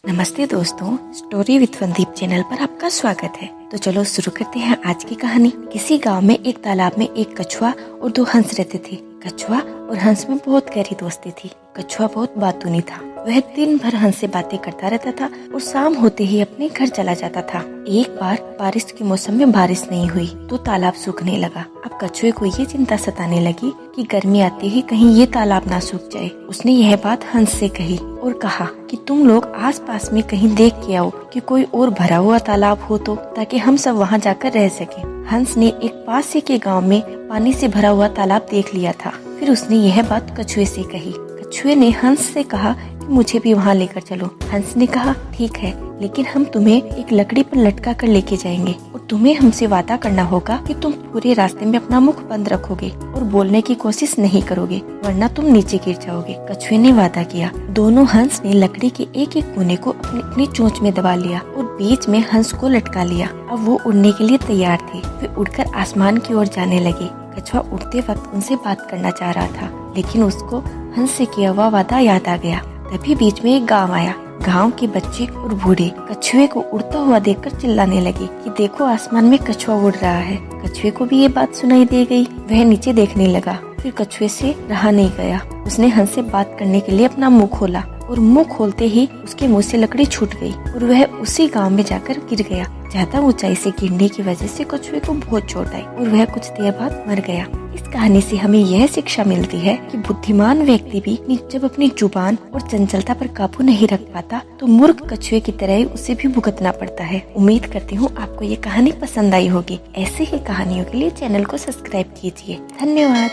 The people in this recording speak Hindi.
नमस्ते दोस्तों, स्टोरी विद फनदीप चैनल पर आपका स्वागत है। तो चलो शुरू करते हैं आज की कहानी। किसी गांव में एक तालाब में एक कछुआ और दो हंस रहते थे। कछुआ और हंस में बहुत गहरी दोस्ती थी। कछुआ बहुत बातूनी था। वह दिन भर हंस से बातें करता रहता था और शाम होते ही अपने घर चला जाता था। एक बार बारिश के मौसम में बारिश नहीं हुई तो तालाब सूखने लगा। अब कछुए को ये चिंता सताने लगी कि गर्मी आते ही कहीं ये तालाब ना सूख जाए। उसने यह बात हंस से कही और कहा कि तुम लोग आसपास में कहीं देख के आओ कि कोई और भरा हुआ तालाब हो तो, ताकि हम सब वहाँ जाकर रह सकें। हंस ने एक पास के गांव में पानी से भरा हुआ तालाब देख लिया था। फिर उसने यह बात कछुए से कही। कछुए ने हंस से कहा कि मुझे भी वहाँ लेकर चलो। हंस ने कहा ठीक है, लेकिन हम तुम्हें एक लकड़ी पर लटका कर लेके जाएंगे और तुम्हें हमसे वादा करना होगा कि तुम पूरे रास्ते में अपना मुख बंद रखोगे और बोलने की कोशिश नहीं करोगे, वरना तुम नीचे गिर जाओगे। कछुए ने वादा किया। दोनों हंस ने लकड़ी के एक एक कोने को अपनी चोंच में दबा लिया और बीच में हंस को लटका लिया। अब वो उड़ने के लिए तैयार थे। वे उड़कर आसमान की ओर जाने लगे। कछुआ उड़ते वक्त उनसे बात करना चाह रहा था, लेकिन उसको हंस से किया हुआ वादा याद आ गया। तभी बीच में एक गांव आया। गांव के बच्चे और बूढ़े कछुए को उड़ता हुआ देखकर चिल्लाने लगे कि देखो, आसमान में कछुआ उड़ रहा है। कछुए को भी ये बात सुनाई दे गई। वह नीचे देखने लगा। फिर कछुए से रहा नहीं गया। उसने हंस से बात करने के लिए अपना मुंह खोला और मुंह खोलते ही उसके मुंह से लकड़ी छूट गई और वह उसी गांव में जाकर गिर गया। ज्यादा ऊंचाई से गिरने की वजह से कछुए को बहुत चोट आई और वह कुछ देर बाद मर गया। इस कहानी से हमें यह शिक्षा मिलती है कि बुद्धिमान व्यक्ति भी जब अपनी जुबान और चंचलता पर काबू नहीं रख पाता तो मूर्ख कछुए की तरह ही उसे भी भुगतना पड़ता है। उम्मीद करती हूँ आपको ये कहानी पसंद आई होगी। ऐसे ही कहानियों के लिए चैनल को सब्सक्राइब कीजिए। धन्यवाद।